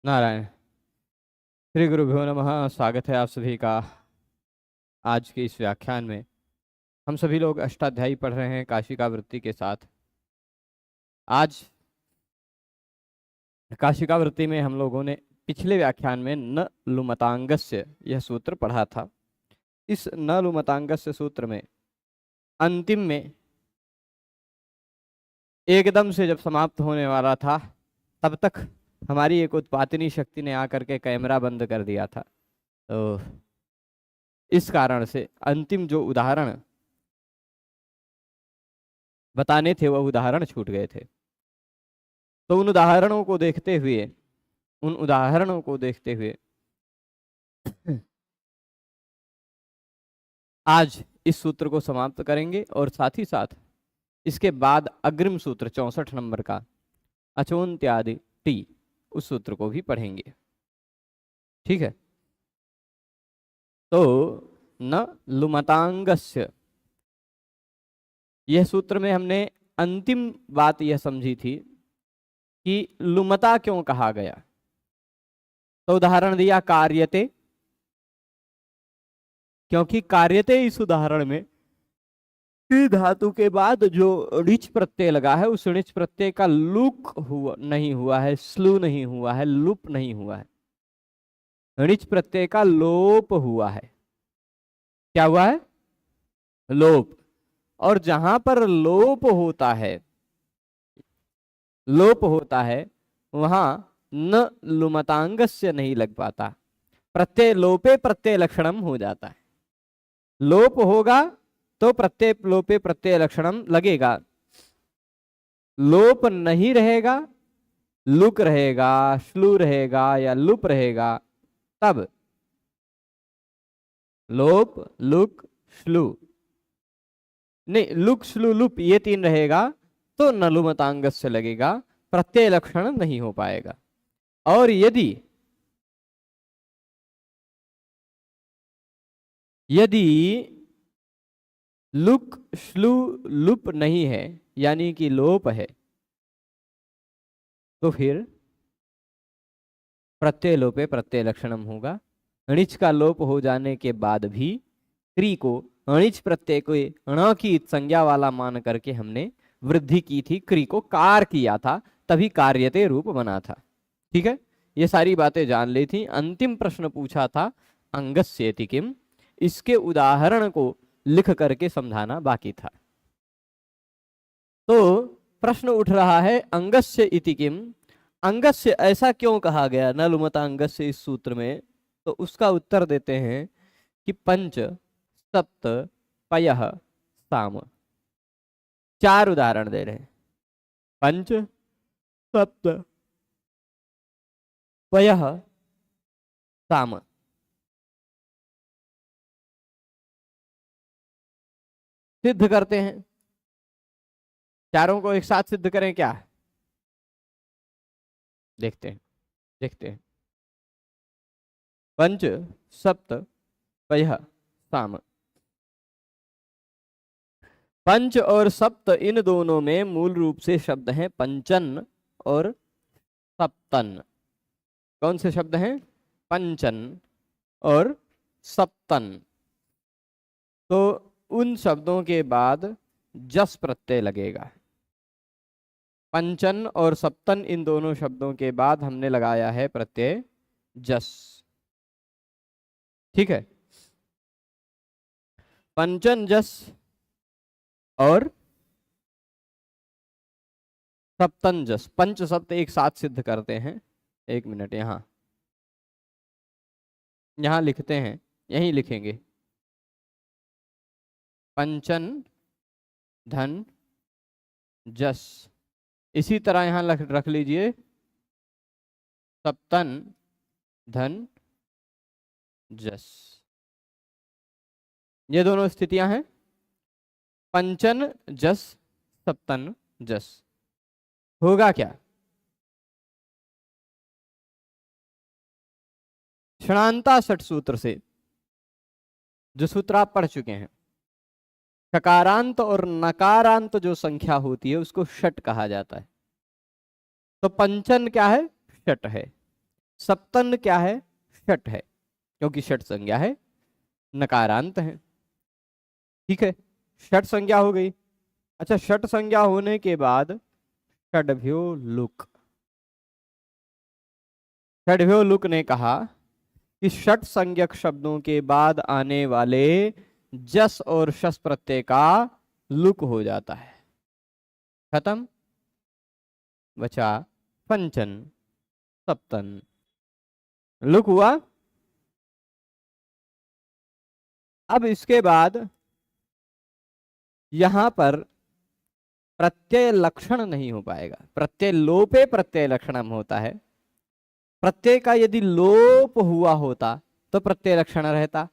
नारायण। श्री गुरुभ्यो नमः। स्वागत है आप सभी का आज के इस व्याख्यान में। हम सभी लोग अष्टाध्यायी पढ़ रहे हैं काशिका वृत्ति के साथ। आज काशिका वृत्ति में हम लोगों ने पिछले व्याख्यान में न लुमतांगस्य यह सूत्र पढ़ा था। इस न लुमतांगस्य सूत्र में अंतिम में एकदम से जब समाप्त होने वाला था तब तक हमारी एक उत्पादनी शक्ति ने आकर के कैमरा बंद कर दिया था। तो इस कारण से अंतिम जो उदाहरण बताने थे वह उदाहरण छूट गए थे। तो उन उदाहरणों को देखते हुए आज इस सूत्र को समाप्त करेंगे और साथ ही साथ इसके बाद अग्रिम सूत्र 64 नंबर का अचोन्त्यादि टी उस सूत्र को भी पढ़ेंगे। ठीक है। तो न लुमतांगस्य यह सूत्र में हमने अंतिम बात यह समझी थी कि लुमता क्यों कहा गया। तो उदाहरण दिया कार्यते, क्योंकि कार्यते इस उदाहरण में टी धातु के बाद जो ऋच प्रत्यय लगा है उस ऋच प्रत्यय का लुक नहीं हुआ है, स्लू नहीं हुआ है, लुप नहीं हुआ है, ऋच प्रत्यय का लोप हुआ है। क्या हुआ है? लोप। और जहां पर लोप होता है वहां न लुमतांगस्य नहीं लग पाता। प्रत्यय लोपे प्रत्यय लक्षणम हो जाता है। लोप होगा तो प्रत्यय लोपे प्रत्यय लक्षणम लगेगा। लोप नहीं रहेगा, लुक रहेगा, श्लू रहेगा या लुप रहेगा, तब लोप लुक श्लू नहीं, लुक श्लू लुप ये तीन रहेगा तो न लुमतांगस्य लगेगा, प्रत्यय लक्षण नहीं हो पाएगा। और यदि लुक श्लू लुप नहीं है यानी कि लोप है, तो फिर प्रत्यय लोपे प्रत्यय लक्षणम होगा। णिच का लोप हो जाने के बाद भी क्री को अणिच प्रत्यय को ण की संज्ञा वाला मान करके हमने वृद्धि की थी, क्री को कार किया था, तभी कार्यते रूप बना था। ठीक है। ये सारी बातें जान ली थी। अंतिम प्रश्न पूछा था अंगस्येति किम, इसके उदाहरण को लिख करके समझाना बाकी था। तो प्रश्न उठ रहा है अंगस्य इति किम, अंगस्य ऐसा क्यों कहा गया न लुमता अंगस्य इस सूत्र में। तो उसका उत्तर देते हैं कि पंच सप्त पयः साम। चार उदाहरण दे रहे हैं। पंच सप्त पयः साम। सिद्ध करते हैं। चारों को एक साथ सिद्ध करें क्या? देखते हैं। पंच सप्त पयः साम। पंच और सप्त इन दोनों में मूल रूप से शब्द हैं पंचन और सप्तन। कौन से शब्द हैं? पंचन और सप्तन। तो उन शब्दों के बाद जस प्रत्यय लगेगा। पंचन और सप्तन इन दोनों शब्दों के बाद हमने लगाया है प्रत्यय जस। ठीक है। पंचन जस और सप्तन जस, पंच सप्त एक साथ सिद्ध करते हैं। एक मिनट, यहां लिखते हैं, यहीं लिखेंगे। पंचन धन जस, इसी तरह यहां रख लीजिए सप्तन धन जस। ये दोनों स्थितियां हैं। पंचन जस सप्तन जस। होगा क्या? षणांता षट सूत्र से, जो सूत्र आप पढ़ चुके हैं, षकारांत और नकारांत जो संख्या होती है उसको षट कहा जाता है। तो पंचन क्या है? षट है। सप्तन क्या है? षट है, क्योंकि षट संज्ञा है, नकारांत है। ठीक है, षट संज्ञा हो गई। अच्छा, षट संज्ञा होने के बाद षड्भ्यो लुक, षड्भ्यो लुक ने कहा कि षट संज्ञक शब्दों के बाद आने वाले जस और शस प्रत्यय का लुक हो जाता है। खत्म, बचा पंचन सप्तन। लुक हुआ। अब इसके बाद यहां पर प्रत्यय लक्षण नहीं हो पाएगा। प्रत्यय लोपे प्रत्यय लक्षणम होता है। प्रत्यय का यदि लोप हुआ होता तो प्रत्यय लक्षण रहता।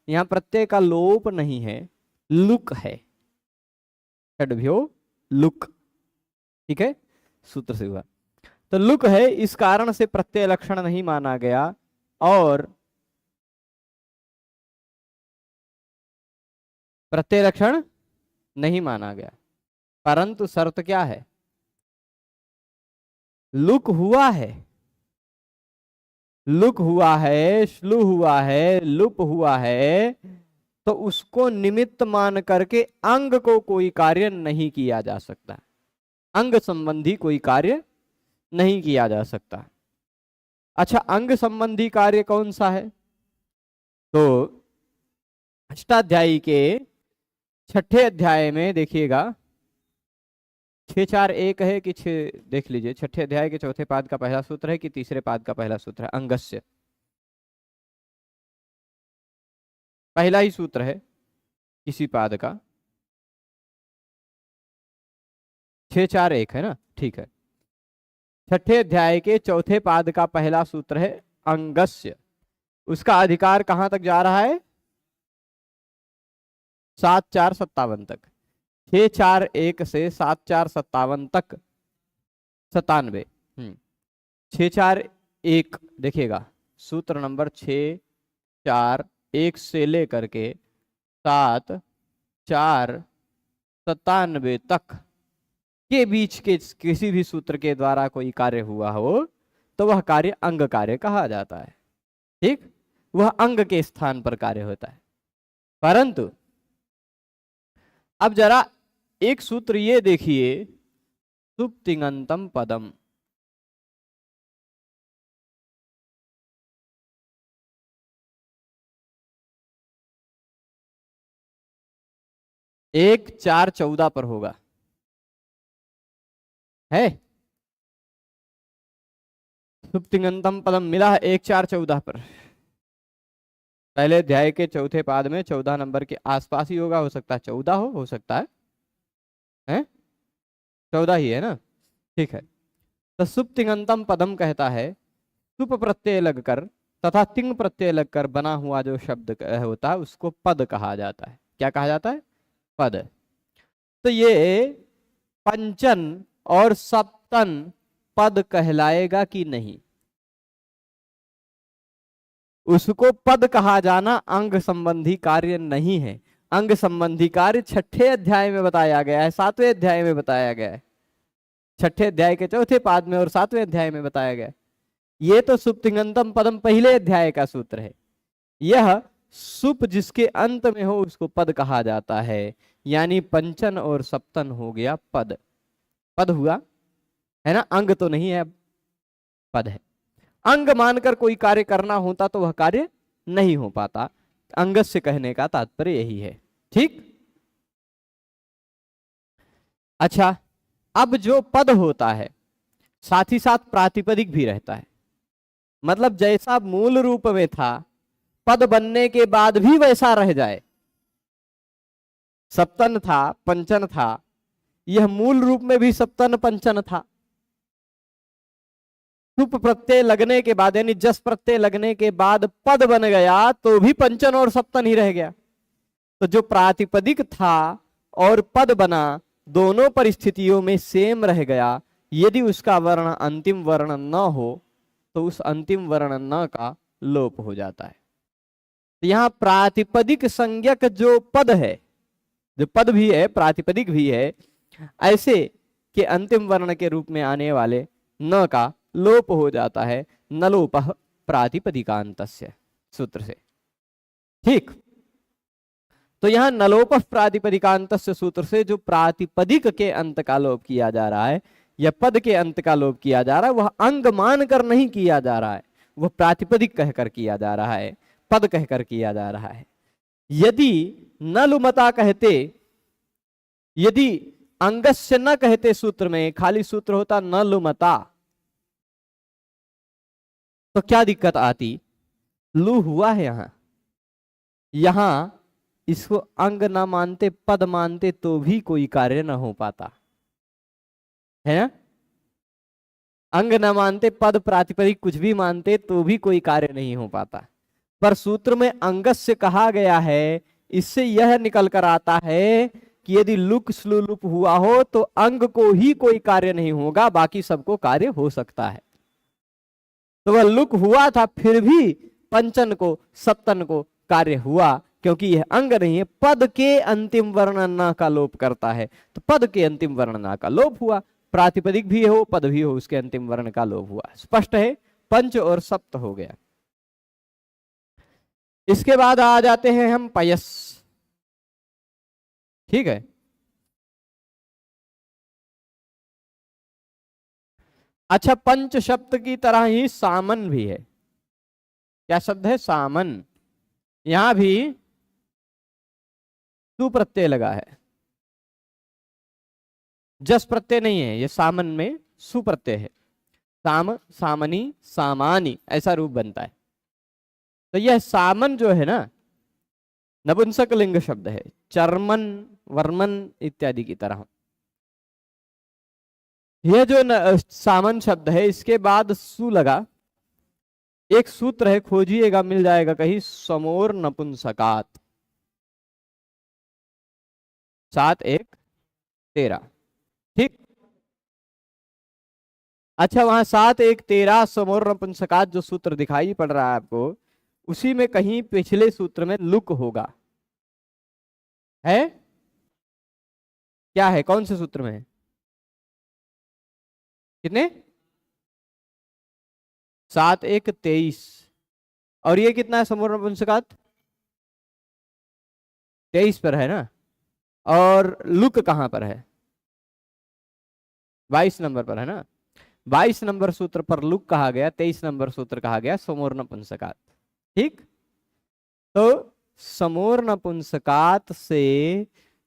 यहां प्रत्यय का लोप नहीं है, लुक है। षड्भ्यो लुक। ठीक है, सूत्र से हुआ तो लुक है, इस कारण से प्रत्यय लक्षण नहीं माना गया। और प्रत्यय लक्षण नहीं माना गया, परंतु शर्त क्या है? लुक हुआ है, लुक हुआ है, श्लू हुआ है, लुप हुआ है, तो उसको निमित्त मान करके अंग को कोई कार्य नहीं किया जा सकता। अंग संबंधी कोई कार्य नहीं किया जा सकता। अच्छा, अंग संबंधी कार्य कौन सा है? तो अष्टाध्यायी के छठे अध्याय में देखिएगा, 641 है कि 6, देख लीजिए। छठे अध्याय के चौथे पाद का पहला सूत्र है कि तीसरे पाद का पहला सूत्र है? अंगस्य, पहला ही सूत्र है किसी पाद का। 641 है ना? ठीक है, छठे अध्याय के चौथे पाद का पहला सूत्र है अंगस्य। उसका अधिकार कहां तक जा रहा है? 7457 तक। 641 से 7457 तक 97। 641 देखिएगा, सूत्र नंबर 641 से लेकर के 7497 तक के बीच के किसी भी सूत्र के द्वारा कोई कार्य हुआ हो तो वह कार्य अंग कार्य कहा जाता है। ठीक, वह अंग के स्थान पर कार्य होता है। परंतु अब जरा एक सूत्र ये देखिए, सुप्तिङन्तम पदम। एक 4:14 पर होगा, है? सुप्तिङन्तम पदम मिला है 1:4:14 पर। पहले अध्याय के चौथे पाद में 14 नंबर के आसपास ही होगा, हो सकता है 14 हो सकता है 14 ही है ना? ठीक है, तो सुप्तिङन्तम पदम कहता है सुप प्रत्यय लगकर तथा तिंग प्रत्यय लगकर बना हुआ जो शब्द होता है उसको पद कहा जाता है। क्या कहा जाता है? पद। तो ये पंचन और सप्तन पद कहलाएगा कि नहीं? उसको पद कहा जाना अंग संबंधी कार्य नहीं है। अंग संबंधी कार्य छठे अध्याय में बताया गया है, 7वें अध्याय में बताया गया है। छठे अध्याय के चौथे पाद में और 7वें अध्याय में बताया गया है। ये तो सुप्तिङन्तम पदम पहले अध्याय का सूत्र है। यह सुप जिसके अंत में हो उसको पद कहा जाता है। यानी पंचन और सप्तन हो गया पद। पद हुआ है ना? अंग तो नहीं है, पद है। अंग मानकर कोई कार्य करना होता तो वह कार्य नहीं हो पाता। अंगस से कहने का तात्पर्य यही है। ठीक, अच्छा, अब जो पद होता है साथ ही साथ प्रातिपदिक भी रहता है। मतलब जैसा मूल रूप में था पद बनने के बाद भी वैसा रह जाए। सप्तन था, पंचन था, यह मूल रूप में भी सप्तन पंचन था। सुप प्रत्यय लगने के बाद यानी जस प्रत्यय लगने के बाद पद बन गया तो भी पंचन और सप्तन ही रह गया। तो जो प्रातिपदिक था और पद बना, दोनों परिस्थितियों में सेम रह गया। यदि उसका वर्ण अंतिम वर्ण न हो तो उस अंतिम वर्ण न का लोप हो जाता है। तो यहां प्रातिपदिक संज्ञक जो पद है, जो पद भी है प्रातिपदिक भी है, ऐसे के अंतिम वर्ण के रूप में आने वाले न का लोप हो जाता है। न लोपः प्रातिपदिकांतस्य सूत्र से। ठीक, तो यहां नलोप प्रातिपदिकांतस्य सूत्र से जो प्रातिपदिक के अंत का लोप किया जा रहा है या पद के अंत का लोप किया जा रहा है, वह अंग मान कर नहीं किया जा रहा है, वह प्रातिपदिक कहकर किया जा रहा है, पद कहकर किया जा रहा है। यदि न लुमता कहते, यदि अंगस्य न कहते सूत्र में, खाली सूत्र होता न लुमता, तो क्या दिक्कत आती? लू हुआ है यहां इसको अंग ना मानते, पद मानते तो भी कोई कार्य ना हो पाता है ना। अंग ना मानते, पद प्रातिपदिक कुछ भी मानते तो भी कोई कार्य नहीं हो पाता। पर सूत्र में अंगस्य कहा गया है, इससे यह निकल कर आता है कि यदि लुक स्लू लुप हुआ हो तो अंग को ही कोई कार्य नहीं होगा, बाकी सबको कार्य हो सकता है। तो वह लुक हुआ था, फिर भी पंचन को सप्तन को कार्य हुआ, क्योंकि यह अंग नहीं है, पद के अंतिम वर्ण न का लोप करता है, तो पद के अंतिम वर्ण न का लोप हुआ। प्रातिपदिक भी हो पद भी हो, उसके अंतिम वर्ण का लोप हुआ। स्पष्ट है, पंच और सप्त हो गया। इसके बाद आ जाते हैं हम पयस। ठीक है, अच्छा, पंच शब्द की तरह ही सामन भी है। क्या शब्द है? सामन। यहां भी सु प्रत्यय लगा है, जस प्रत्यय नहीं है, ये सामन में सु प्रत्यय है। साम, सामनी, सामानी, ऐसा रूप बनता है। तो यह सामन जो है ना, नपुंसक लिंग शब्द है, चर्मन, वर्मन इत्यादि की तरह। यह जो सामन शब्द है, इसके बाद सु लगा। एक सूत्र है, खोजिएगा मिल जाएगा कहीं, समोर नपुंसकात, 7 1 13। ठीक, अच्छा, वहां 7 1 13 समोर नपुंसकात जो सूत्र दिखाई पड़ रहा है आपको, उसी में कहीं पिछले सूत्र में लुक होगा। है? क्या है? कौन से सूत्र में है? कितने? 7 1 23। और ये कितना है समोर नपुंसकात? 23 पर है ना। और लुक कहां पर है? 22 नंबर पर है ना। 22 नंबर सूत्र पर लुक कहा गया, 23 नंबर सूत्र कहा गया समोर नपुंसकात। ठीक, तो समोर नपुंसकात से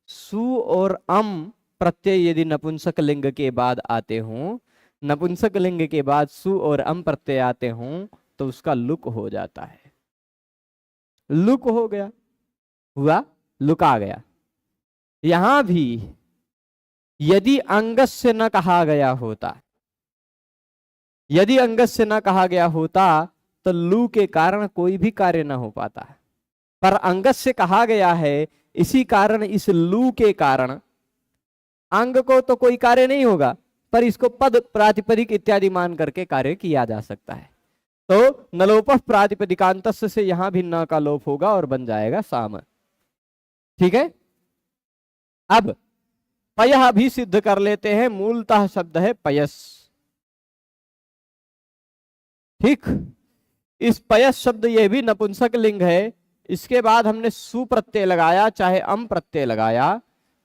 सु और अम प्रत्यय यदि नपुंसक लिंग के बाद आते हों, नपुंसक लिंग के बाद सु और अम प्रत्यय आते हों, तो उसका लुक हो जाता है। लुक हो गया, हुआ, लुक आ गया। यहां भी यदि अंगस्य न कहा गया होता, यदि अंगस्य न कहा गया होता तो लू के कारण कोई भी कार्य न हो पाता। पर अंगस्य कहा गया है, इसी कारण इस लू के कारण अंग को तो कोई कार्य नहीं होगा, पर इसको पद प्रातिपदिक इत्यादि मान करके कार्य किया जा सकता है। तो नलोप प्रातिपदिकांतस्य से यहां भी न का लोप होगा और बन जाएगा साम। ठीक है, अब पयः भी सिद्ध कर लेते हैं। मूलतः शब्द है पयस। ठीक, इस पयस शब्द यह भी नपुंसक लिंग है। इसके बाद हमने सु प्रत्यय लगाया, चाहे अम प्रत्यय लगाया,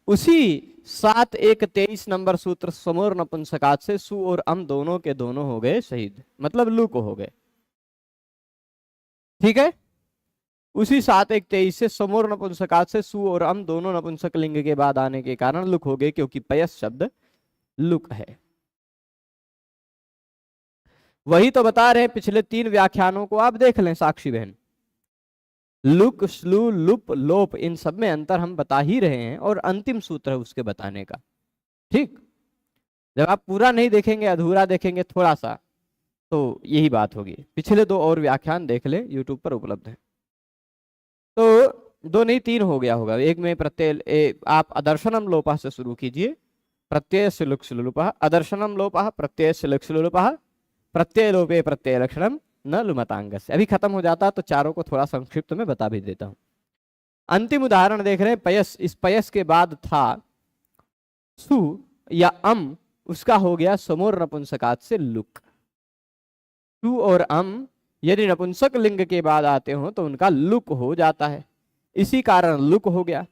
उसी 7 1 23 नंबर सूत्र समोर नपुंसकात से सु और अम दोनों के दोनों हो गए शहीद, मतलब लू को हो गए। ठीक है, उसी 7 1 23 से समोर नपुंसकात से सु और अम दोनों नपुंसक लिंग के बाद आने के कारण लुक हो गए, क्योंकि पयस शब्द लुक है। वही तो बता रहे हैं, पिछले 3 व्याख्यानों को आप देख लें साक्षी बहन। लुक, स्लू, लुप, लोप, इन सब में अंतर हम बता ही रहे हैं, और अंतिम सूत्र है उसके बताने का। ठीक, जब आप पूरा नहीं देखेंगे, अधूरा देखेंगे थोड़ा सा, तो यही बात होगी। पिछले 2 और व्याख्यान देख ले, यूट्यूब पर उपलब्ध है। तो 2 नहीं 3 हो गया होगा। एक में प्रत्यय, आप अदर्शनम लोपः से शुरू कीजिए। प्रत्यय से लुक स्लुलुपः, अदर्शनम लोपः, प्रत्यय से लुक स्लुलुपः, प्रत्यय लोपे प्रत्यय लक्षणम न लुमतांग से। अभी खत्म हो जाता तो चारों को थोड़ा संक्षिप्त में बता भी देता हूं। अंतिम उदाहरण देख रहे हैं, पयस। इस पयस के बाद था सु या अम, उसका हो गया समोर नपुंसकात से लुक। सु और अम यदि नपुंसक लिंग के बाद आते हो तो उनका लुक हो जाता है, इसी कारण लुक हो गया।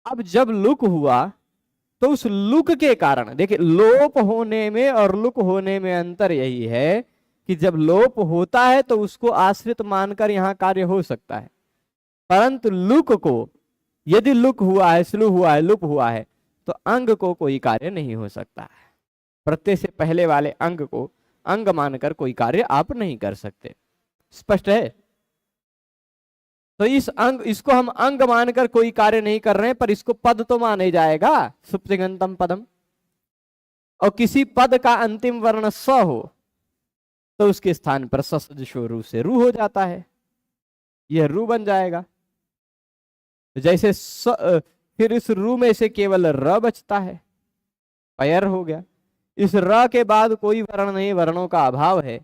अब जब लुक हुआ तो उस लुक के कारण, देखिए लोप होने में और लुक होने में अंतर यही है कि जब लोप होता है तो उसको आश्रित मानकर यहाँ कार्य हो सकता है, परंतु लुक को, यदि लुक हुआ है, स्लू हुआ है, लुप हुआ है, तो अंग को कोई कार्य नहीं हो सकता है। प्रत्यय से पहले वाले अंग को अंग मानकर कोई कार्य आप नहीं कर सकते। स्पष्ट है? तो इसको हम अंग मानकर कोई कार्य नहीं कर रहे हैं, पर इसको पद तो माने जाएगा, सुप्तिगंतम पदम। और किसी पद का अंतिम वर्ण स हो तो उसके स्थान पर ससजो रू से रू हो जाता है, यह रू बन जाएगा। जैसे फिर इस रू में से केवल र बचता है, पयर हो गया। इस र के बाद कोई वर्ण नहीं, वर्णों का अभाव है,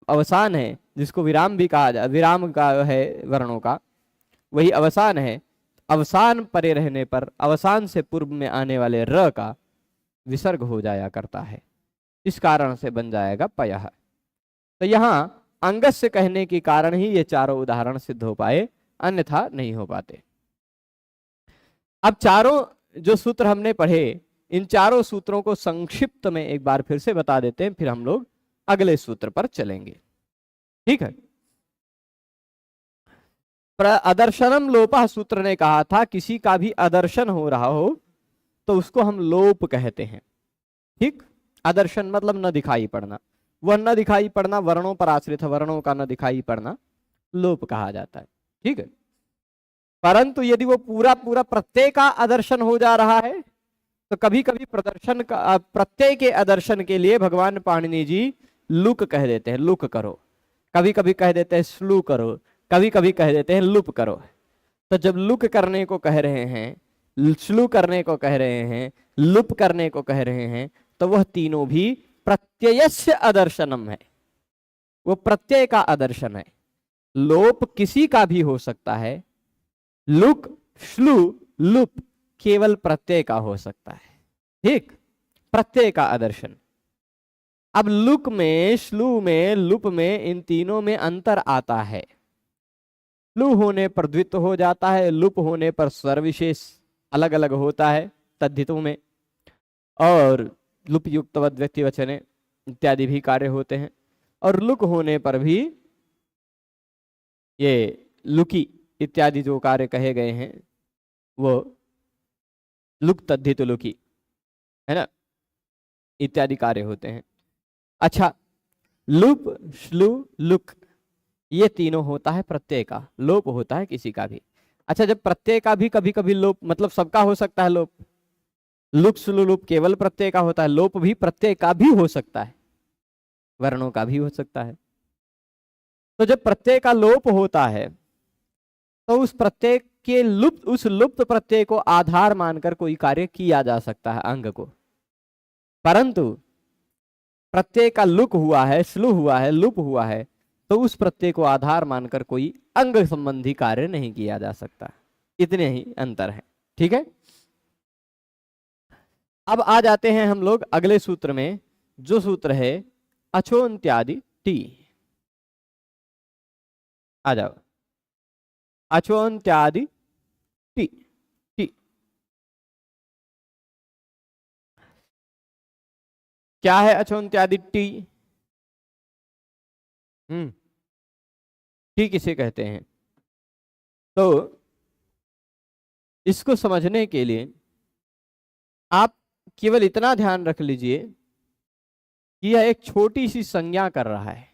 अवसान है, जिसको विराम भी कहा जाए, विराम का है वर्णों का, वही अवसान है। अवसान परे रहने पर अवसान से पूर्व में आने वाले र का विसर्ग हो जाया करता है, इस कारण से बन जाएगा पयः। तो यहां अंगस्य कहने के कारण ही ये चारों उदाहरण सिद्ध हो पाए, अन्यथा नहीं हो पाते। अब चारों जो सूत्र हमने पढ़े, इन चारों सूत्रों को संक्षिप्त में एक बार फिर से बता देते हैं, फिर हम लोग अगले सूत्र पर चलेंगे। ठीक है। अदर्शनम लोपः सूत्र ने कहा था किसी का भी अदर्शन हो रहा हो तो उसको हम लोप कहते हैं। ठीक, अदर्शन मतलब न दिखाई पड़ना, वह न दिखाई पड़ना वर्णों पर आश्रित है, वर्णों का न दिखाई पड़ना लोप कहा जाता है। ठीक है। परंतु यदि वो पूरा पूरा प्रत्यय का अदर्शन हो जा रहा है तो कभी कभी प्रदर्शन का, प्रत्यय के अदर्शन के लिए भगवान पाणिनि जी लुक कह देते हैं, लुक करो, कभी कभी कह देते हैं स्लू करो, कभी कभी कह देते हैं लुप करो। तो जब लुक करने को कह रहे हैं, स्लू करने को कह रहे हैं, लुप करने को कह रहे हैं, तो वह तीनों भी प्रत्ययस्य अदर्शनम है, वो प्रत्यय का अदर्शन है। लोप किसी का भी हो सकता है, लुक, स्लू, लुप केवल प्रत्यय का हो सकता है। ठीक, प्रत्यय का आदर्शन। अब लुक में, स्लू में, लुप में, इन तीनों में अंतर आता है। स्लू होने पर द्वित्व हो जाता है, लुप होने पर स्वर विशेष अलग अलग होता है तद्धितों में, और लुप युक्त व्यक्ति वचने इत्यादि भी कार्य होते हैं। और लुक होने पर भी ये लुकी इत्यादि जो कार्य कहे गए हैं वो लुक तद्धित लुकी है ना, इत्यादि कार्य होते हैं। अच्छा, लुप, श्लू, लुक ये तीनों होता है प्रत्यय का, लोप होता है किसी का भी। अच्छा, जब प्रत्यय का भी कभी कभी लोप, मतलब सबका हो सकता है लोप, लुक, श्लू, लुप केवल प्रत्यय का होता है, लोप भी प्रत्यय का भी हो सकता है, वर्णों का भी हो सकता है। तो जब प्रत्यय का लोप होता है तो उस प्रत्यय के लुप्त, उस लुप्त प्रत्यय को आधार मानकर कोई कार्य किया जा सकता है अंग को। परंतु प्रत्यय का लुक हुआ है, स्लू हुआ है, लुप हुआ है, तो उस प्रत्यय को आधार मानकर कोई अंग संबंधी कार्य नहीं किया जा सकता। इतने ही अंतर है। ठीक है। अब आ जाते हैं हम लोग अगले सूत्र में, जो सूत्र है अछोन्त्यादि टी। आ जाओ, अछोन्त्यादि टी। टी क्या है? अछोन्त्यादि टी। टी किसे कहते हैं? तो इसको समझने के लिए आप केवल इतना ध्यान रख लीजिए कि यह एक छोटी सी संज्ञा कर रहा है,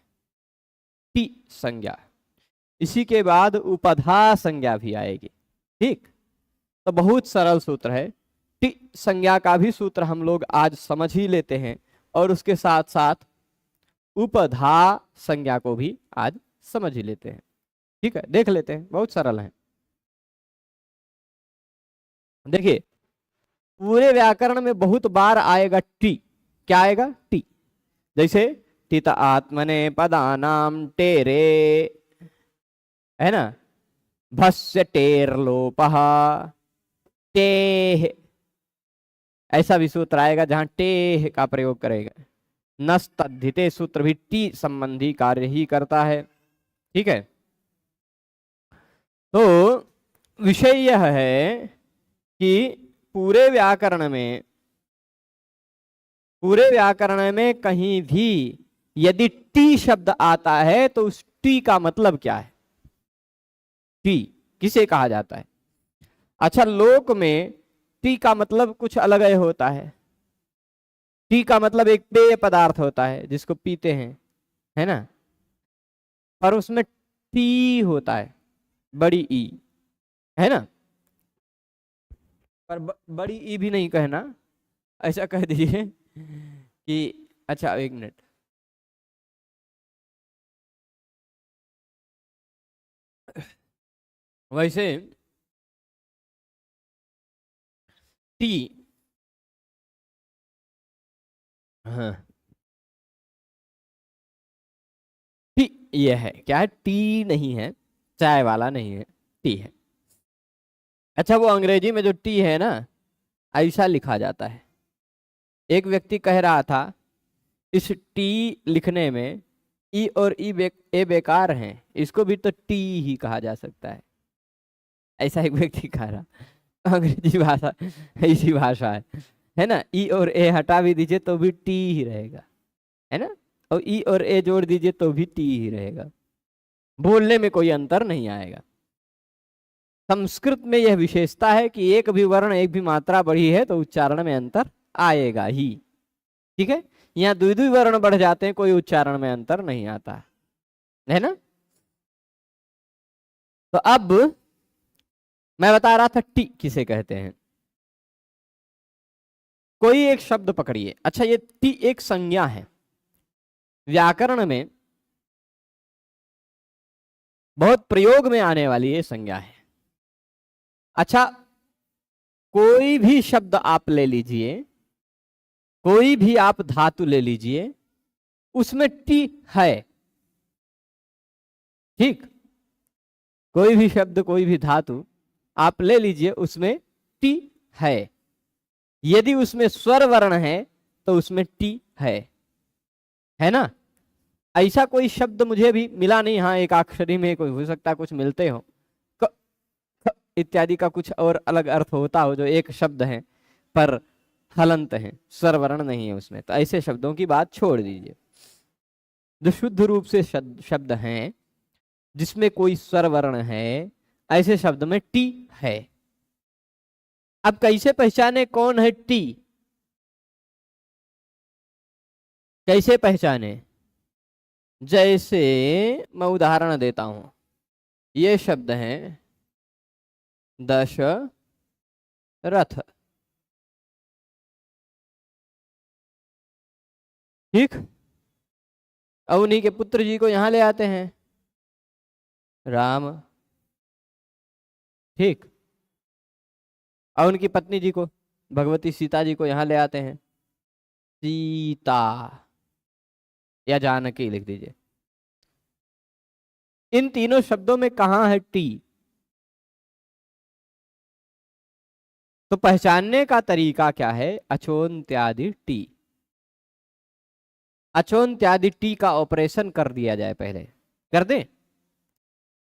टी संज्ञा। इसी के बाद उपधा संज्ञा भी आएगी। ठीक, तो बहुत सरल सूत्र है। टी संज्ञा का भी सूत्र हम लोग आज समझ ही लेते हैं, और उसके साथ साथ उपधा संज्ञा को भी आज समझ ही लेते हैं। ठीक है, देख लेते हैं, बहुत सरल है। देखिए, पूरे व्याकरण में बहुत बार आएगा टी। क्या आएगा? टी। जैसे टित आत्मने पदानाम टेरे, है ना, भस्य टेर लोपः, टेह, ऐसा भी सूत्र आएगा जहां टेह का प्रयोग करेगा। नस्तद्धिते सूत्र भी टी संबंधी कार्य ही करता है। ठीक है। तो विषय यह है कि पूरे व्याकरण में कहीं भी यदि टी शब्द आता है तो उस टी का मतलब क्या है, टी किसे कहा जाता है। अच्छा, लोक में टी का मतलब कुछ अलग ही होता है। टी का मतलब एक पेय पदार्थ होता है जिसको पीते हैं, है ना, पर उसमें टी होता है, बड़ी ई, है ना। पर बड़ी ई भी नहीं कहना, ऐसा कह दीजिए कि अच्छा एक मिनट, वैसे टी, हाँ टी ये है, क्या है, टी नहीं है, चाय वाला नहीं है, टी है। अच्छा, वो अंग्रेजी में जो टी है ना, ऐसा लिखा जाता है। एक व्यक्ति कह रहा था इस टी लिखने में ई और ए बेकार हैं, इसको भी तो टी ही कहा जा सकता है, ऐसा एक व्यक्ति कह रहा। अंग्रेजी भाषा ऐसी भाषा है ना, ई और ए हटा भी दीजिए तो भी टी ही रहेगा, है ना, और ई और ए जोड़ दीजिए तो भी टी ही रहेगा, बोलने में कोई अंतर नहीं आएगा। संस्कृत में यह विशेषता है कि एक भी वर्ण एक भी मात्रा बढ़ी है तो उच्चारण में अंतर आएगा ही, ठीक है। यहाँ द्वितीय वर्ण बढ़ जाते हैं, कोई उच्चारण में अंतर नहीं आता, है ना। तो अब मैं बता रहा था टी किसे कहते हैं। कोई एक शब्द पकड़िए, अच्छा ये टी एक संज्ञा है, व्याकरण में बहुत प्रयोग में आने वाली ये संज्ञा है। अच्छा, कोई भी शब्द आप ले लीजिए, कोई भी आप धातु ले लीजिए, उसमें टी है, ठीक। कोई भी शब्द कोई भी धातु आप ले लीजिए, उसमें टी है। यदि उसमें स्वर वर्ण है तो उसमें टी है ना। ऐसा कोई शब्द मुझे भी मिला नहीं, हाँ एक अक्षरी में कोई हो सकता है कुछ मिलते हो, क, ख इत्यादि का कुछ और अलग अर्थ होता हो जो एक शब्द है पर हलंत है, स्वर वर्ण नहीं है उसमें, तो ऐसे शब्दों की बात छोड़ दीजिए। जो शुद्ध रूप से शब्द हैं जिसमें कोई स्वर वर्ण है, ऐसे शब्द में टी है। अब कैसे पहचाने कौन है टी, कैसे पहचाने, जैसे मैं उदाहरण देता हूं, ये शब्द हैं दशरथ, ठीक। अब उन्हीं के पुत्र जी को यहां ले आते हैं, राम, ठीक। और उनकी पत्नी जी को, भगवती सीता जी को यहां ले आते हैं, सीता या जानकी लिख दीजिए। इन तीनों शब्दों में कहां है टी, तो पहचानने का तरीका क्या है, अचोन्त्यादि टी, अचोन्त्यादि टी का ऑपरेशन कर दिया जाए, पहले कर दें।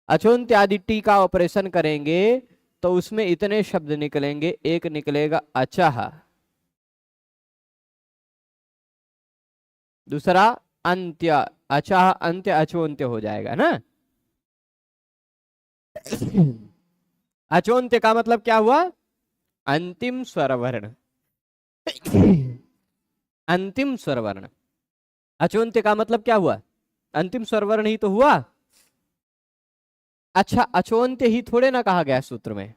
अचोन्त्यादि टी का ऑपरेशन करेंगे तो उसमें इतने शब्द निकलेंगे, एक निकलेगा अचह, दूसरा अंत्य, अचह अंत्य अचोन्त्य हो जाएगा ना। अचोन्त्य का मतलब क्या हुआ, अंतिम स्वर वर्ण, अंतिम स्वर वर्ण। अचोन्त्य का मतलब क्या हुआ, अंतिम स्वर वर्ण ही तो हुआ। अच्छा, अचोन्त्य ही थोड़े ना कहा गया सूत्र में,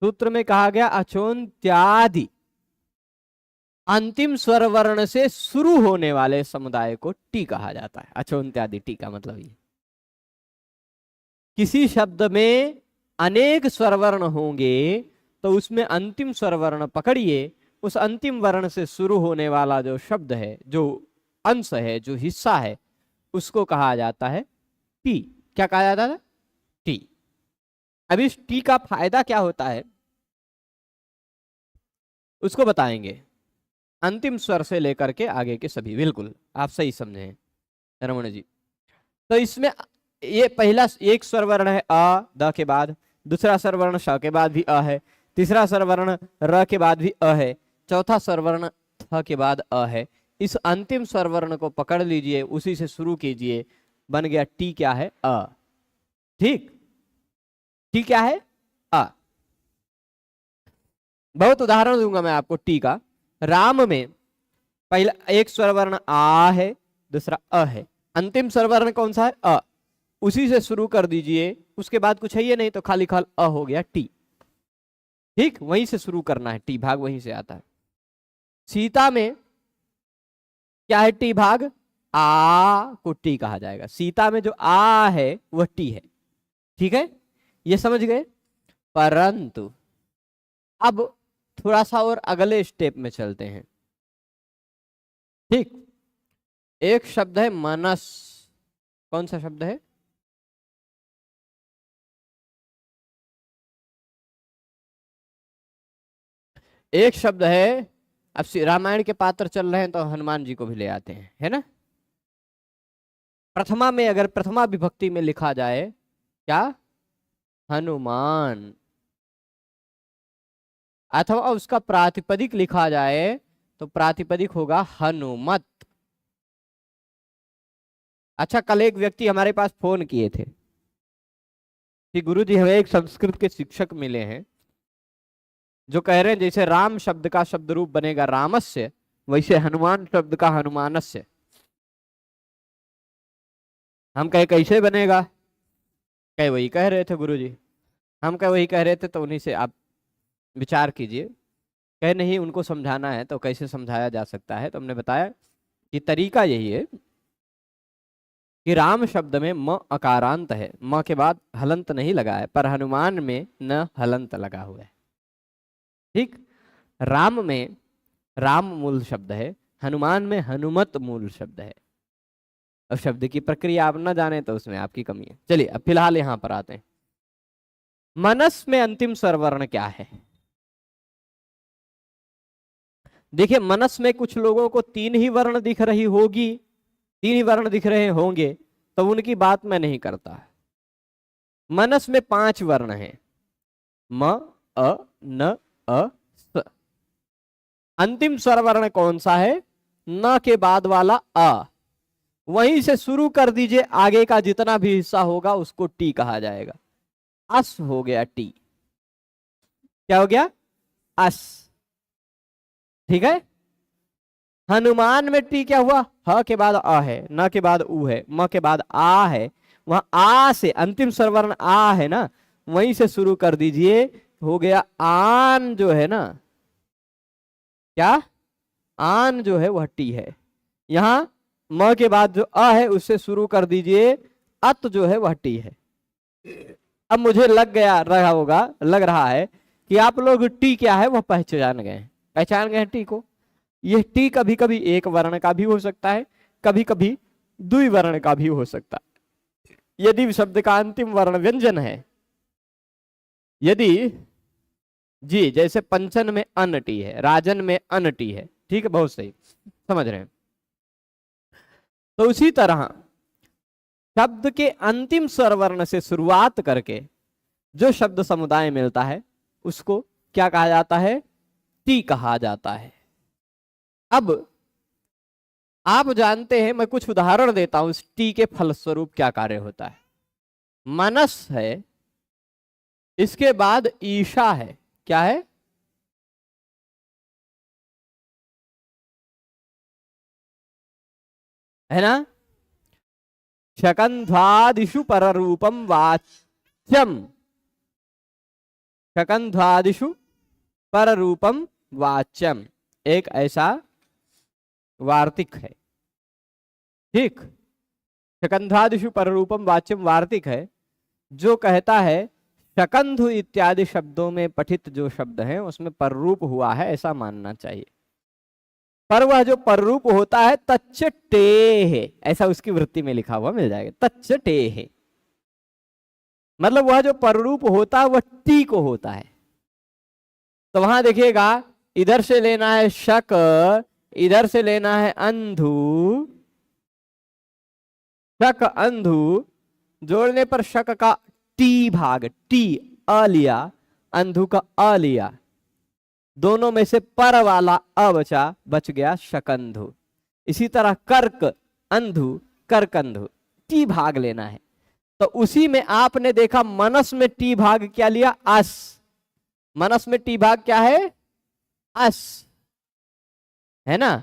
सूत्र में कहा गया अचोन्त्यादि, अंतिम स्वर वर्ण से शुरू होने वाले समुदाय को टी कहा जाता है। अचोन्त्यादि टी का मतलब ये, किसी शब्द में अनेक स्वर वर्ण होंगे तो उसमें अंतिम स्वर वर्ण पकड़िए, उस अंतिम वर्ण से शुरू होने वाला जो शब्द है, जो अंश है, जो हिस्सा है, उसको कहा जाता है टी। क्या कहा जाता है, टी। अब इस टी का फायदा क्या होता है उसको बताएंगे, अंतिम स्वर से लेकर के आगे के सभी, बिल्कुल आप सही समझे हैं रमण जी। तो इसमें ये पहला एक स्वर वर्ण है अ द के बाद, दूसरा स्वर वर्ण श के बाद भी अ है, तीसरा स्वर वर्ण र के बाद भी अ है, चौथा स्वर वर्ण थ के बाद अ है। इस अंतिम स्वर वर्ण को पकड़ लीजिए, उसी से शुरू कीजिए, बन गया टी क्या है अ। ठीक, टी क्या है अ। बहुत उदाहरण दूंगा मैं आपको टी का। राम में पहला एक स्वर वर्ण आ है, दूसरा अ है, अंतिम स्वर वर्ण कौन सा है अ, उसी से शुरू कर दीजिए, उसके बाद कुछ है ये नहीं तो खाली खाल अ हो गया टी। ठीक, वहीं से शुरू करना है, टी भाग वहीं से आता है। सीता में क्या है टी भाग, आ को टी कहा जाएगा। सीता में जो आ है वह टी है। ठीक है, ये समझ गए। परंतु अब थोड़ा सा और अगले स्टेप में चलते हैं। ठीक, एक शब्द है मनस। कौन सा शब्द है, एक शब्द है। अब रामायण के पात्र चल रहे हैं तो हनुमान जी को भी ले आते हैं, है ना। प्रथमा में अगर प्रथमा विभक्ति में लिखा जाए क्या, हनुमान, अथवा उसका प्रातिपदिक लिखा जाए तो प्रातिपदिक होगा हनुमत। अच्छा, कल एक व्यक्ति हमारे पास फोन किए थे कि गुरुजी हमें एक संस्कृत के शिक्षक मिले हैं जो कह रहे हैं जैसे राम शब्द का शब्द रूप बनेगा रामस्य, वैसे हनुमान शब्द का हनुमानस्य। हम कहे कैसे बनेगा, कहे वही कह रहे थे गुरुजी। हम कहे वही कह रहे थे तो उन्हीं से आप विचार कीजिए। कहे नहीं, उनको समझाना है तो कैसे समझाया जा सकता है। तो हमने बताया कि तरीका यही है कि राम शब्द में म अकारांत है, म के बाद हलंत नहीं लगा है, पर हनुमान में न हलंत लगा हुआ है। ठीक, राम में राम मूल शब्द है, हनुमान में हनुमत मूल शब्द है। अब शब्द की प्रक्रिया आप न जाने तो उसमें आपकी कमी है। चलिए अब फिलहाल यहां पर आते हैं। मनस में अंतिम स्वर वर्ण क्या है। देखिए, मनस में कुछ लोगों को तीन ही वर्ण दिख रही होगी, तीन ही वर्ण दिख रहे होंगे, तो उनकी बात मैं नहीं करता। मनस में 5 वर्ण हैं, म अ न अ स। अंतिम स्वर वर्ण कौन सा है, न के बाद वाला अ, वहीं से शुरू कर दीजिए, आगे का जितना भी हिस्सा होगा उसको टी कहा जाएगा। अस हो गया टी। क्या हो गया, अस। ठीक है, हनुमान में टी क्या हुआ, ह के बाद अ है, न के बाद उ है, म के बाद आ है, वहां आ से अंतिम स्वर वर्ण आ है ना, वहीं से शुरू कर दीजिए, हो गया आन जो है ना, क्या, आन जो है वह टी है। यहां म के बाद जो अ है उससे शुरू कर दीजिए, अत जो है वह टी है। अब मुझे लग रहा है कि आप लोग टी क्या है वह पहचान गए, पहचान गए टी को। यह टी कभी कभी एक वर्ण का भी हो सकता है, कभी कभी द्विवर्ण का भी हो सकता है। यदि शब्द का अंतिम वर्ण व्यंजन है, यदि जी, जैसे पंचन में अन टी है, राजन में अन टी है, ठीक है, बहुत सही समझ रहे हैं। तो उसी तरह शब्द के अंतिम स्वर वर्ण से शुरुआत करके जो शब्द समुदाय मिलता है उसको क्या कहा जाता है, टी कहा जाता है। अब आप जानते हैं, मैं कुछ उदाहरण देता हूं इस टी के फलस्वरूप क्या कार्य होता है। मनस है, इसके बाद ईशा है, क्या है, है ना। शकंध्वादिषु पररूपम वाच्यम, शकंध्वादिषु पररूपम वाच्यम एक ऐसा वार्तिक है। ठीक, शकंध्वादिषु पररूपम वाच्यम वार्तिक है जो कहता है शकंधु इत्यादि शब्दों में पठित जो शब्द हैं उसमें पररूप हुआ है ऐसा मानना चाहिए। पर वह जो पररूप होता है तच्च टेह, ऐसा उसकी वृत्ति में लिखा हुआ मिल जाएगा, तच्च टेह, मतलब वह जो पररूप होता है वह टी को होता है। तो वहां देखिएगा, इधर से लेना है शक, इधर से लेना है अंधु, शक अंधु जोड़ने पर शक का टी भाग, टी अ लिया, अंधु का अ लिया, दोनों में से पर वाला अ बचा, बच गया शकंधु। इसी तरह कर्क अंधु, कर्कंधु, टी भाग लेना है। तो उसी में आपने देखा मनस में टी भाग क्या लिया, अस। मनस में टी भाग क्या है, अस, है ना।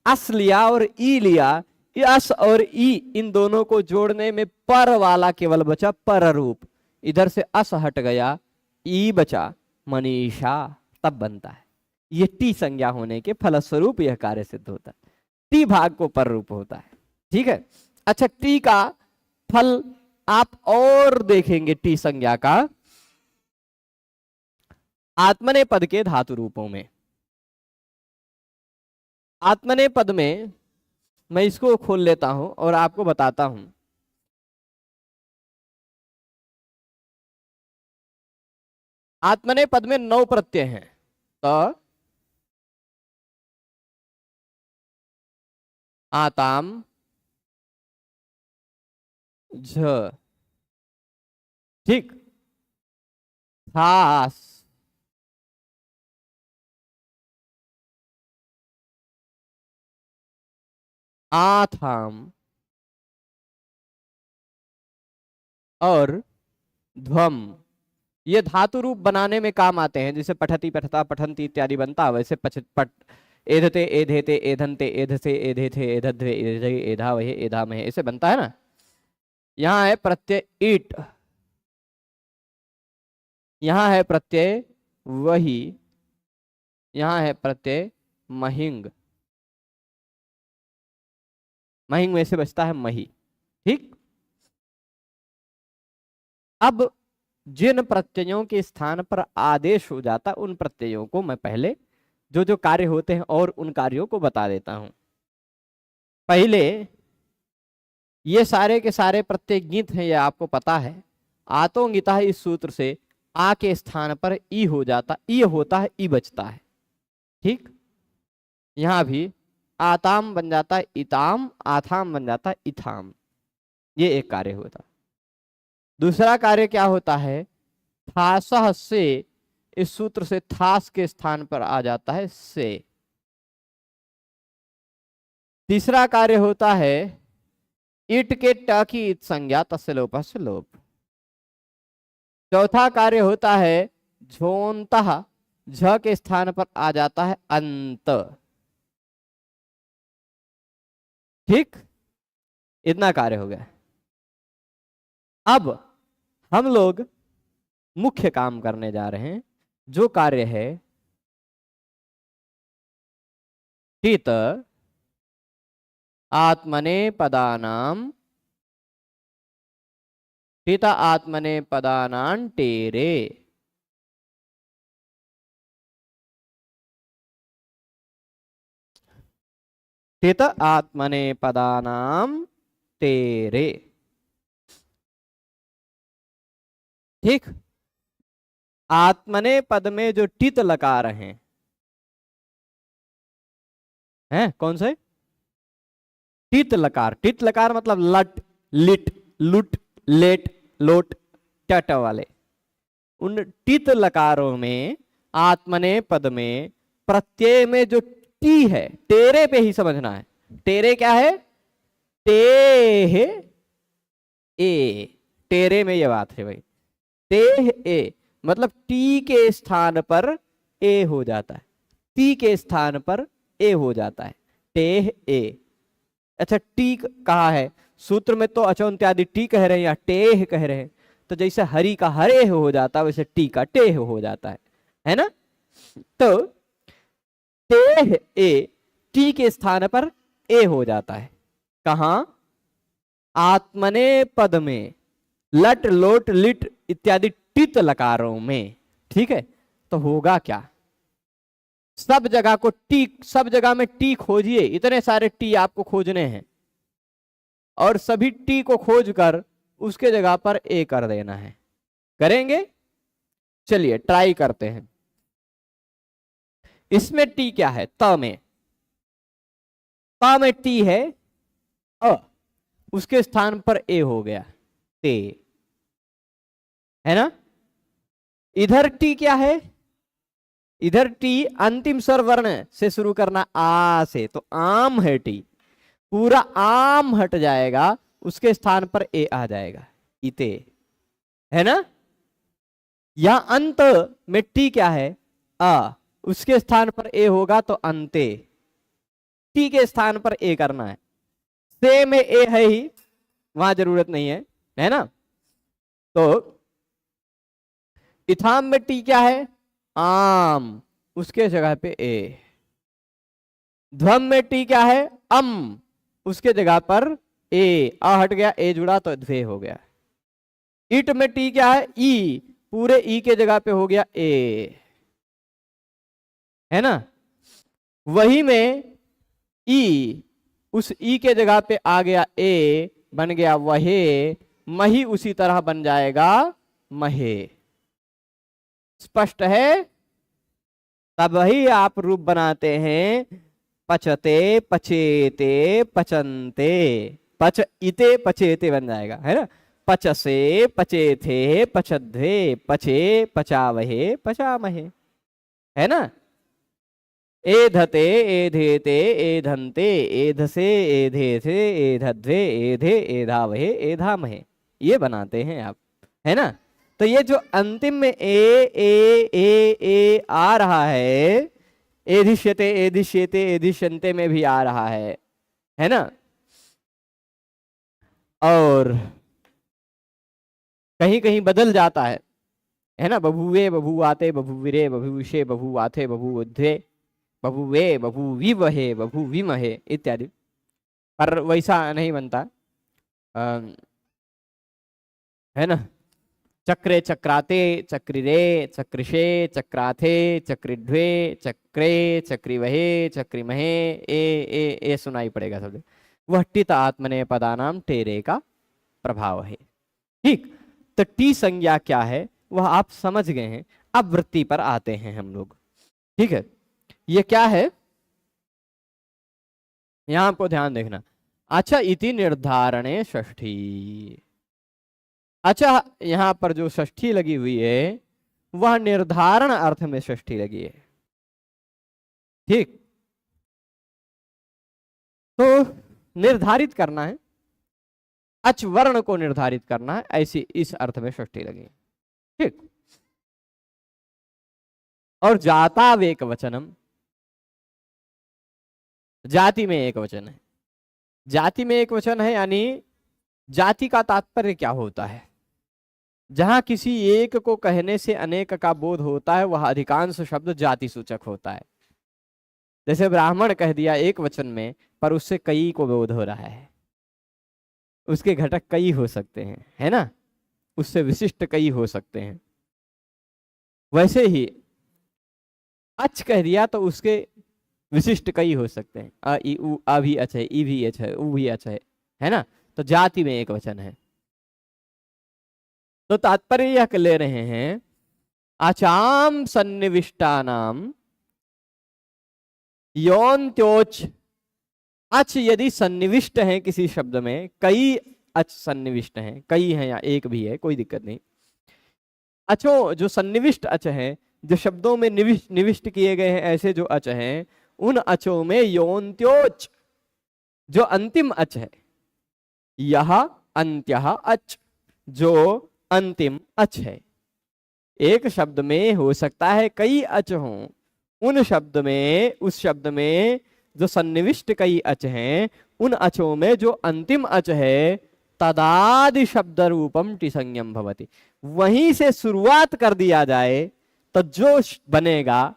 अस लिया और ई लिया, अस और ई इन दोनों को जोड़ने में पर वाला केवल बचा, पर रूप। इधर से अस हट गया, ई बचा, मनीषा, तब बनता है। ये टी संज्ञा होने के फलस्वरूप यह कार्य सिद्ध होता है। टी भाग को पर रूप होता है, ठीक है। अच्छा, टी का फल आप और देखेंगे, टी संज्ञा का आत्मने पद के धातु रूपों में। आत्मने पद में मैं इसको खोल लेता हूं और आपको बताता हूं। आत्मने पद में 9 प्रत्यय हैं। तो आताम, झ, ठीक, थास, आथाम और ध्वम। ये धातु रूप बनाने में काम आते हैं। जैसे पठति, पठता, पठंती इत्यादि बनता, वैसे एधते, एधेते, एधन्ते, एधसे, एधेथे, एधध्वे, एधे, एधावहे, एधामहे, ऐसे बनता है ना। यहां है प्रत्यय ईट, यहां है प्रत्यय वही, यहां है प्रत्यय महिंग। महिंग में से बचता है मही, ठीक। अब जिन प्रत्ययों के स्थान पर आदेश हो जाता, उन प्रत्ययों को मैं पहले जो जो कार्य होते हैं और उन कार्यों को बता देता हूं। पहले ये सारे के सारे प्रत्यय गीत हैं, ये आपको पता है। आतो गीता इस सूत्र से आ के स्थान पर ई हो जाता, ई होता है, ई बचता है, ठीक। यहां भी आताम बन जाता है इताम, आथाम बन जाता है इथाम। ये एक कार्य होता। दूसरा कार्य क्या होता है, थासह से, इस सूत्र से थास के स्थान पर आ जाता है से। तीसरा कार्य होता है इट के ट की इत संज्ञा, तस्य लोप से लोप। चौथा कार्य होता है झोंतः, झ के स्थान पर आ जाता है अंत, ठीक। इतना कार्य हो गया। अब हम लोग मुख्य काम करने जा रहे हैं, जो कार्य है टित आत्मने पदानाम, टित आत्मने पदानां टेरे। टित आत्मने पदानाम तेरे, ठीक। आत्मने पद में जो टित लकार हैं कौन से, टित लकार। टित लकार मतलब लट, लिट, लुट, लेट, लोट, टट वाले। उन टित लकारों में आत्मने पद में प्रत्यय में जो टी है, टेरे पे ही समझना है। टेरे क्या है, टेह ए, टेरे में ये बात है भाई। टेह ए मतलब टी के स्थान पर ए हो जाता है, टी के स्थान पर ए हो जाता है, टेह ए। अच्छा, टी कहा है सूत्र में, तो अचौंत्यादि टी कह रहे हैं या टेह कह रहे हैं। तो जैसे हरि का हरे हो जाता है, वैसे टी का टेह हो जाता है ना। तो टेह ए, टी के स्थान पर ए हो जाता है। कहां, आत्मने पद में, लट, लोट, लिट इत्यादि टित लकारों में, ठीक है। तो होगा क्या, सब जगह को टी, सब जगह में टी खोजिए, इतने सारे टी आपको खोजने हैं और सभी टी को खोजकर उसके जगह पर ए कर देना है। करेंगे, चलिए ट्राई करते हैं। इसमें टी क्या है, त में, टी है अ, उसके स्थान पर ए हो गया ते, है ना। इधर टी क्या है, इधर टी अंतिम स्वर वर्ण से शुरू करना आ से, तो आम है टी, पूरा आम हट जाएगा, उसके स्थान पर ए आ जाएगा इते, है ना। यहां अंत में टी क्या है आ, उसके स्थान पर ए होगा तो अंते, टी के स्थान पर ए करना है। से में ए है ही, वहां जरूरत नहीं है ना। तो इथाम में टी क्या है आम, उसके जगह पे ए। ध्वम में टी क्या है अम, उसके जगह पर ए, आ हट गया ए जुड़ा तो ध्वे हो गया। इट में टी क्या है ई, पूरे ई के जगह पे हो गया ए, है ना। वही में ई, उस ई के जगह पे आ गया ए, बन गया वहे, मही उसी तरह बन जाएगा महे। स्पष्ट है। तब ही आप रूप बनाते हैं पचते पचेते पचनते, पच इते पचेते बन जाएगा, है ना। पचसे पचेथे पचध्वे, पचे पचावहे पचामहे, है ना। एधते एधेते एधन्ते, एधसे एधेथे एधध्वे एधे एधावहे एधामहे, ये बनाते हैं आप, है ना। तो ये जो अंतिम में ए आ रहा है, एधिष्यते एधिष्यते एधिष्यन्ते में भी आ रहा है ना। और कहीं कहीं बदल जाता है ना। बभुवे बभुआते बभुविरे बभुविषे बभुआथे बभुध्वे बभुवे बभुविवहे बभुविमहे इत्यादि, पर वैसा नहीं बनता, है ना। चक्रे चक्राते चक्रिरे चक्रिषे चक्राथे चक्रिध्वे चक्रे चक्रिवहे चक्रिमहे ए सुनाई पड़ेगा सब। वह टित आत्मने पदानाम टेरे का प्रभाव है। ठीक, तो टी संज्ञा क्या है वह आप समझ गए हैं। अब वृत्ति पर आते हैं हम लोग। ठीक है, ये क्या है यहां आपको ध्यान देखना। अच्छा, इति निर्धारणे षष्ठी। अच्छा, यहां पर जो षष्ठी लगी हुई है वह निर्धारण अर्थ में षष्ठी लगी है। ठीक, तो निर्धारित करना है, अच वर्ण को निर्धारित करना है, ऐसी इस अर्थ में षष्ठी लगी है। ठीक, और जाता वेक वचनम, जाति में एक वचन है। जाति में एक वचन है यानी जाति का तात्पर्य क्या होता है। जहां किसी एक को कहने से अनेक का बोध होता है वह अधिकांश शब्द जाति सूचक होता है। जैसे ब्राह्मण कह दिया एक वचन में, पर उससे कई को बोध हो रहा है, उसके घटक कई हो सकते हैं, है ना, उससे विशिष्ट कई हो सकते हैं। वैसे ही अच कह दिया तो उसके विशिष्ट कई हो सकते हैं। अ ई उ, आ भी अच है, ई भी अच है, उ भी अच है ना। तो जाति में एक वचन है। तो तात्पर्य यह ले रहे हैं अचाम सन्निविष्टानाम योन्त्योच। अच यदि सन्निविष्ट है किसी शब्द में, कई अच सन्निविष्ट हैं, कई हैं या एक भी है, कोई दिक्कत नहीं। अचो जो सन्निविष्ट अच हैं, जो शब्दों में निविष्ट किए गए हैं, ऐसे जो अच हैं, उन अचों में योन्त्योच जो अंतिम अच है, यह अंत्यः अच जो अंतिम अच है। एक शब्द में हो सकता है कई अच हों, उन शब्द में, उस शब्द में जो सन्निविष्ट कई अच हैं, उन अचों में जो अंतिम अच है तदादि शब्द रूपम टिसंज्ञम भवति, वहीं से शुरुआत कर दिया जाए तो जो बनेगा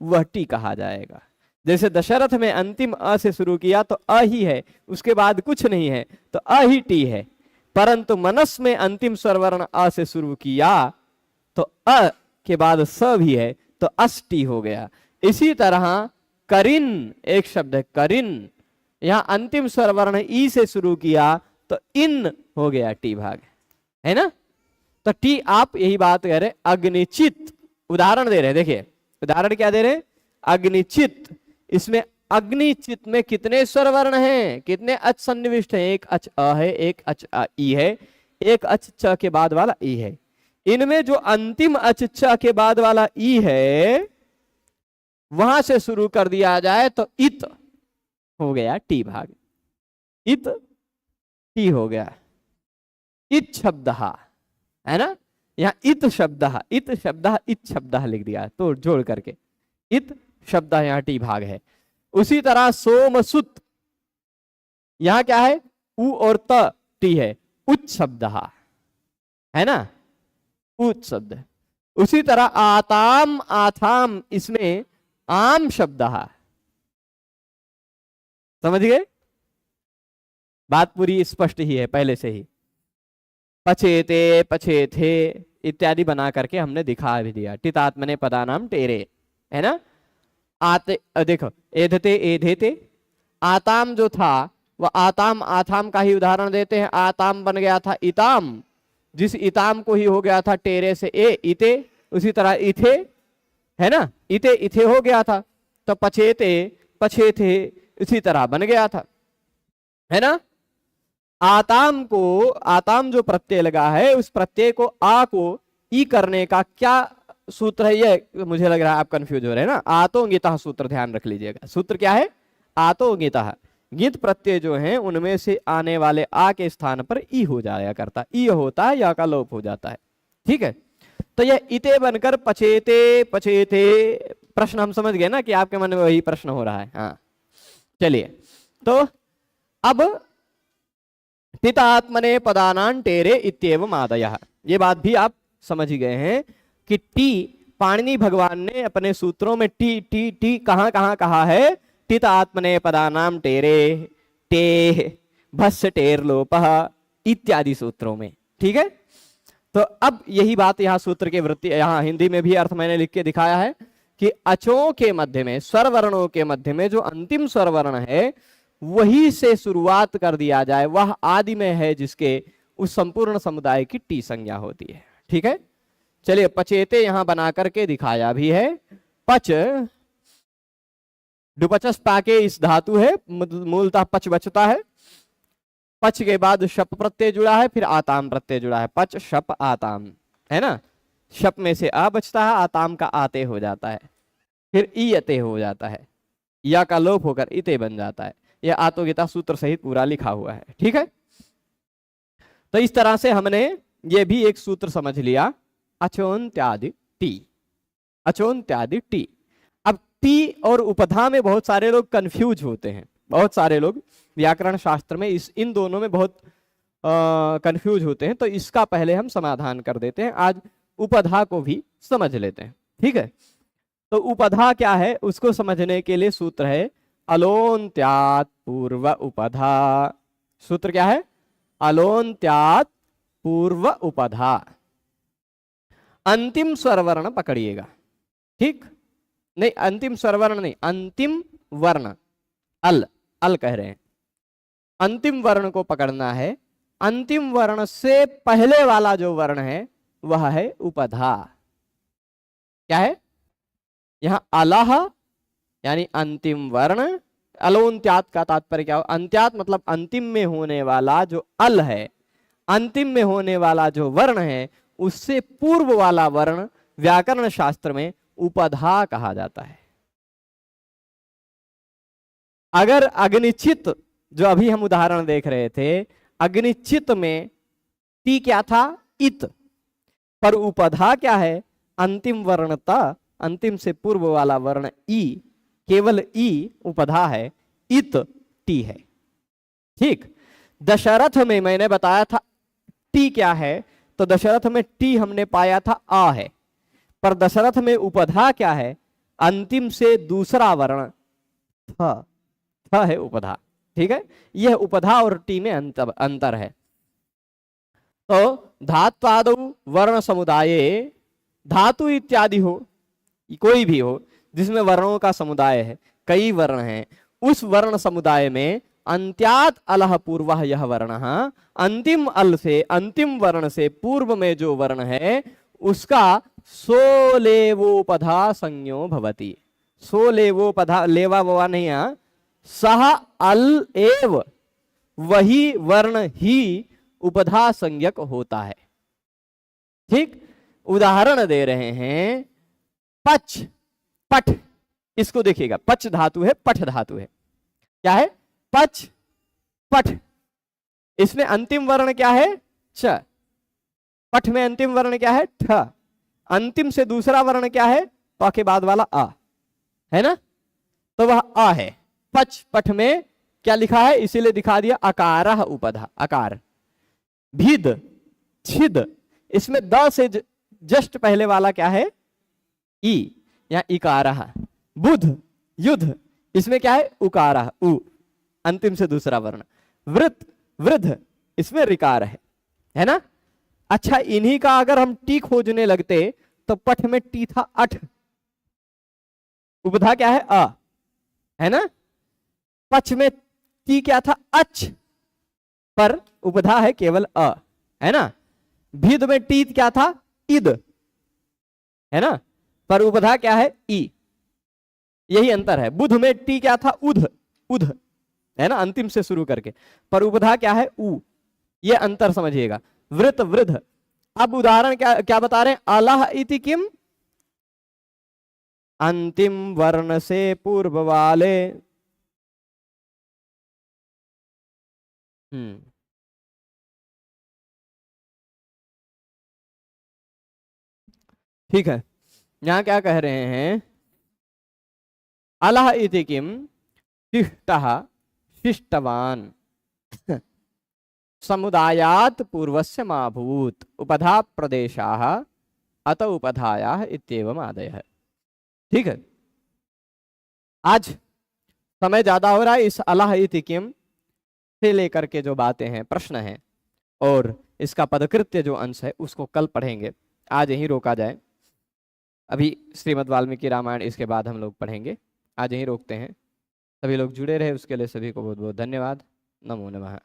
वह टी कहा जाएगा। जैसे दशरथ में अंतिम अ से शुरू किया तो अ ही है, उसके बाद कुछ नहीं है तो अ ही टी है। परंतु मनस में अंतिम स्वरवर्ण अ से शुरू किया तो अ के बाद स भी है तो अस टी हो गया। इसी तरह करिन एक शब्द है करिन, यहां अंतिम स्वरवर्ण ई से शुरू किया तो इन हो गया टी भाग, है ना। तो टी आप यही बात कह रहे। अग्निचित उदाहरण दे रहे, देखिए उदाहरण क्या दे रहे, अग्निचित, इसमें अग्निचित में कितने स्वर वर्ण हैं, कितने अच सन्निविष्ट हैं? एक अच अ है, एक अच ई है, एक अच च के बाद वाला ई है। इनमें जो अंतिम अच च के बाद वाला ई है वहां से शुरू कर दिया जाए तो इत हो गया टी भाग, इत टी हो गया। इत शब्द है ना, यहाँ इत शब्द इत शब्द लिख दिया तो जोड़ करके इत शब्द यहाँ टी भाग है। उसी तरह सोमसुत, यहां क्या है? उ और त टी है, उच्च शब्द है ना, उच्च शब्द। उसी तरह आताम आथाम, इसमें आम शब्द समझ गए? बात पूरी स्पष्ट ही है पहले से ही। पछेते पछेथे इत्यादि बना करके हमने दिखा भी दिया। टितात्मने पदानाम टेरे, है ना। आते देखो, एधते एधेते, आताम जो था वह आताम आथाम का ही उदाहरण देते हैं। आताम बन गया था इताम, जिस इताम को ही हो गया था टेरे से ए इते। उसी तरह इथे, है ना, इते इथे हो गया था, तो पछेते पछेथे इसी तरह बन गया था, है ना। आताम को, आताम जो प्रत्यय लगा है उस प्रत्यय को आ को ई करने का क्या सूत्र है? ये मुझे लग रहा है आप कंफ्यूज हो रहे हैं ना। आतो गीता सूत्र ध्यान रख लीजिएगा। सूत्र क्या है? आतो गीता। गीत प्रत्यय जो हैं उनमें से आने वाले आ के स्थान पर ई हो जाया करता, ई होता है, या का लोप हो जाता है। ठीक है, तो यह इते बनकर पछेते पछेते। प्रश्न हम समझ गए ना कि आपके मन में वही प्रश्न हो रहा है। हाँ चलिए, तो अब पितात्मने पदानां टेरे इत्येवम् आदयः, ये बात भी आप समझ ही गए हैं कि टी, पाणिनि भगवान ने अपने सूत्रों में टी टी टी कहां कहां कहा है? टितात्मने पदानां टेरे, टे, भस्य टेर लोपः इत्यादि सूत्रों में। ठीक है, तो अब यही बात यहाँ सूत्र के वृत्ति, यहाँ हिंदी में भी अर्थ मैंने लिख के दिखाया है कि अचों के मध्य में, स्वर वर्णों के मध्य में जो अंतिम स्वर वर्ण है वही से शुरुआत कर दिया जाए, वह आदि में है जिसके उस संपूर्ण समुदाय की टी संज्ञा होती है। ठीक है, चलिए पचेते यहां बना करके दिखाया भी है। पच, डुपचस पाके इस धातु है, मूलतः पच बचता है। पच के बाद शप प्रत्यय जुड़ा है, फिर आताम प्रत्यय जुड़ा है, पच शप आताम, है ना। शप में से आ बचता है, आताम का आते हो जाता है, फिर ईयते हो जाता है, या का लोप होकर इते बन जाता है। यह आतोगीता सूत्र सहित पूरा लिखा हुआ है। ठीक है, तो इस तरह से हमने ये भी एक सूत्र समझ लिया, अचोन्त्यादि टी, अचोन्त्यादि टी। अब टी और उपधा में बहुत सारे लोग कंफ्यूज होते हैं, बहुत सारे लोग व्याकरण शास्त्र में इन दोनों में बहुत कंफ्यूज होते हैं, तो इसका पहले हम समाधान कर देते हैं। आज उपधा को भी समझ लेते हैं। ठीक है, तो उपधा क्या है उसको समझने के लिए सूत्र है अलोन्त्यात् पूर्व उपधा। सूत्र क्या है? अलोन्त्यात् पूर्व उपधा। अंतिम स्वरवर्ण पकड़िएगा, ठीक नहीं, अंतिम स्वरवर्ण नहीं, अंतिम वर्ण, अल, अल कह रहे हैं, अंतिम वर्ण को पकड़ना है। अंतिम वर्ण से पहले वाला जो वर्ण है वह है उपधा। क्या है? यहां अलह यानी अंतिम वर्ण, अलोन्त्यात का तात्पर्य क्या हो? अंत्यात मतलब अंतिम में होने वाला जो अल है, अंतिम में होने वाला जो वर्ण है उससे पूर्व वाला वर्ण व्याकरण शास्त्र में उपधा कहा जाता है। अगर अग्निचित, जो अभी हम उदाहरण देख रहे थे, अग्निचित में टी क्या था? इत, पर उपधा क्या है? अंतिम वर्ण त, अंतिम से पूर्व वाला वर्ण ई, केवल ई उपधा है, इत टी है। ठीक, दशरथ में मैंने बताया था टी क्या है, तो दशरथ में टी हमने पाया था आ है, पर दशरथ में उपधा क्या है? अंतिम से दूसरा वर्ण थ, थ है उपधा। ठीक है, यह उपधा और टी में अंतर है। तो धात्वादौ वर्ण समुदाये, धातु इत्यादि हो, कोई भी हो जिसमें वर्णों का समुदाय है, कई वर्ण हैं, उस वर्ण समुदाय में अंत्यात अलह पूर्व यह वर्ण, अंतिम अल से, अंतिम वर्ण से पूर्व में जो वर्ण है उसका सोलेवोपधा संज्ञो भवति। सो लेवो पधा लेवा ववा नहीं है, सह अल एव, वही वर्ण ही उपधा संज्ञक होता है। ठीक, उदाहरण दे रहे हैं, पच पठ, इसको देखिएगा, पच धातु है, पठ धातु है, क्या है, पच पठ, इसमें अंतिम वर्ण क्या है, च, पठ में अंतिम वर्ण क्या है, ठ, अंतिम से दूसरा वर्ण क्या है, प के बाद वाला आ है ना, तो वह आ है। पच पठ में क्या लिखा है, इसीलिए दिखा दिया अकारः उपधा, अकार। भिद छिद, इसमें द से जस्ट पहले वाला क्या है, ई या इकारः। बुध युद्ध, इसमें क्या है, उकारः, उ, अंतिम से दूसरा वर्ण। वृत वृद्ध, इसमें ऋकार है ना। अच्छा, इन्हीं का अगर हम टी खोजने लगते तो पठ में टी था अठ, उपधा क्या है, अ, है ना। पच में टी क्या था, अच, पर उपधा है केवल अ, है ना। भिद में टी क्या था, इद, है ना, पर उपधा क्या है, ई, यही अंतर है। बुध में टी क्या था, उध, उध, है ना, अंतिम से शुरू करके, पर उपधा क्या है, उ, ये अंतर समझिएगा। वृत वृद्ध, अब उदाहरण क्या क्या बता रहे हैं, अलह इति किम, अंतिम वर्ण से पूर्व वाले, ठीक है, यहां क्या कह रहे हैं, अलह इति किम शिष्टः शिष्टवान समुदायात पूर्वस्य माभूत उपधा प्रदेशाः अत उपधायाः इत्येवम् आदयः। ठीक है, आज समय ज्यादा हो रहा है, इस अलह इति किम से लेकर के जो बातें हैं, प्रश्न हैं, और इसका पदकृत्य जो अंश है उसको कल पढ़ेंगे, आज यहीं रोका जाए। अभी श्रीमद् वाल्मीकि रामायण इसके बाद हम लोग पढ़ेंगे, आज यहीं रोकते हैं। सभी लोग जुड़े रहे उसके लिए सभी को बहुत बहुत धन्यवाद। नमो नमः।